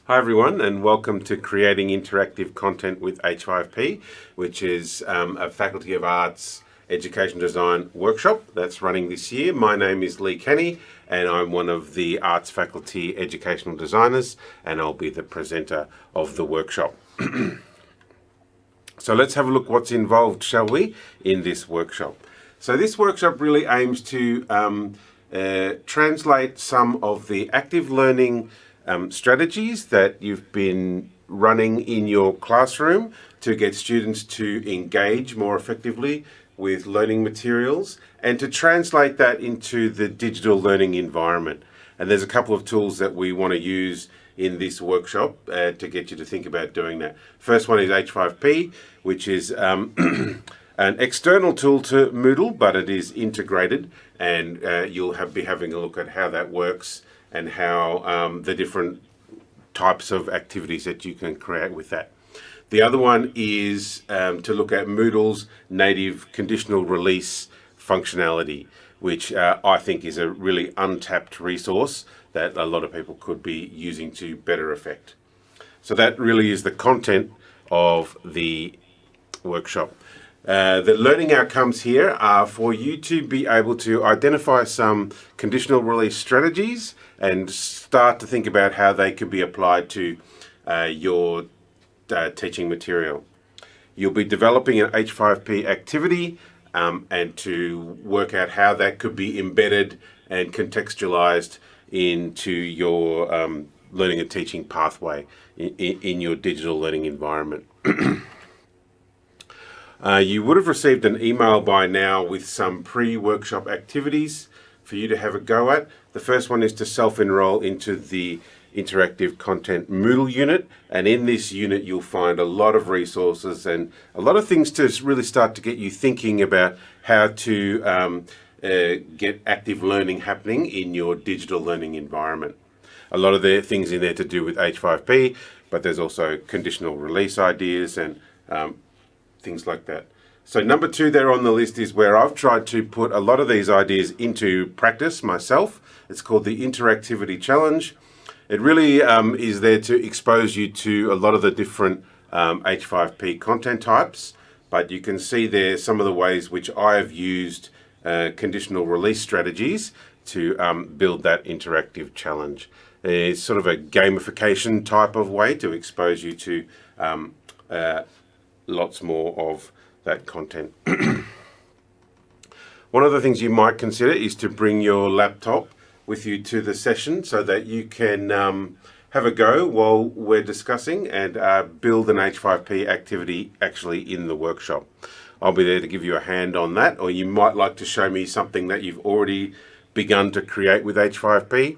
Hi everyone, and welcome to Creating Interactive Content with H5P, which is a Faculty of Arts Education Design workshop that's running this year. My name is Lee Kenny, and I'm one of the Arts Faculty Educational Designers, and I'll be the presenter of the workshop. So let's have a look what's involved, shall we, in this workshop. So this workshop really aims to translate some of the active learning strategies that you've been running in your classroom to get students to engage more effectively with learning materials and to translate that into the digital learning environment. And there's a couple of tools that we want to use in this workshop to get you to think about doing that. First one is H5P, which is an external tool to Moodle, but it is integrated, and you'll be having a look at how that works and how the different types of activities that you can create with that. The other one is to look at Moodle's native conditional release functionality, which I think is a really untapped resource that a lot of people could be using to better effect. So that really is the content of the workshop. The learning outcomes here are for you to be able to identify some conditional release strategies and start to think about how they could be applied to your teaching material. You'll be developing an H5P activity and to work out how that could be embedded and contextualized into your learning and teaching pathway in your digital learning environment. You would have received an email by now with some pre-workshop activities for you to have a go at. The first one is to self-enroll into the Interactive Content Moodle unit, and in this unit you'll find a lot of resources and a lot of things to really start to get you thinking about how to get active learning happening in your digital learning environment. A lot of the things in there to do with H5P, but there's also conditional release ideas and things like that. So number 2 there on the list is where I've tried to put a lot of these ideas into practice myself. It's called the Interactivity Challenge. It really is there to expose you to a lot of the different H5P content types, but you can see there some of the ways which I have used conditional release strategies to build that interactive challenge. It's sort of a gamification type of way to expose you to lots more of that content. One of the things you might consider is to bring your laptop with you to the session so that you can have a go while we're discussing and build an H5P activity actually in the workshop. I'll be there to give you a hand on that, or you might like to show me something that you've already begun to create with H5P,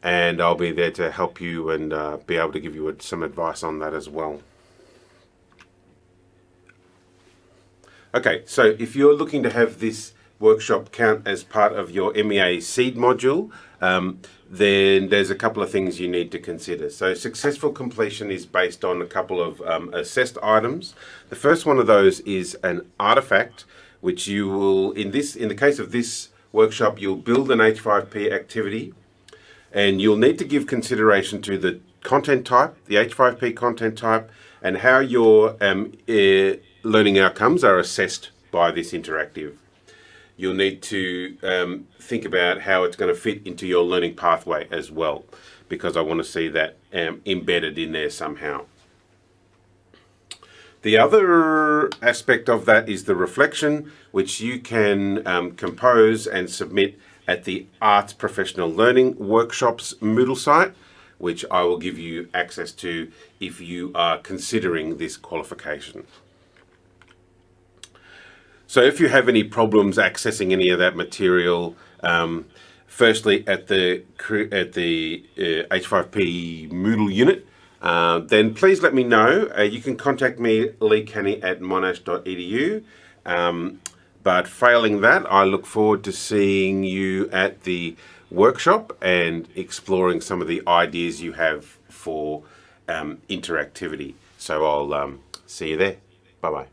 and I'll be there to help you and be able to give you some advice on that as well. Okay, so if you're looking to have this workshop count as part of your MEA seed module, then there's a couple of things you need to consider. So successful completion is based on a couple of assessed items. The first one of those is an artifact, which you will, in the case of this workshop, you'll build an H5P activity, and you'll need to give consideration to the content type, the H5P content type, and how your learning outcomes are assessed by this interactive. You'll need to think about how it's going to fit into your learning pathway as well, because I want to see that embedded in there somehow. The other aspect of that is the reflection, which you can compose and submit at the Arts Professional Learning Workshops Moodle site, which I will give you access to if you are considering this qualification. So if you have any problems accessing any of that material, firstly at the H5P Moodle unit, then please let me know. You can contact me, leekenny@monash.edu. But failing that, I look forward to seeing you at the workshop and exploring some of the ideas you have for interactivity. So I'll see you there. Bye-bye.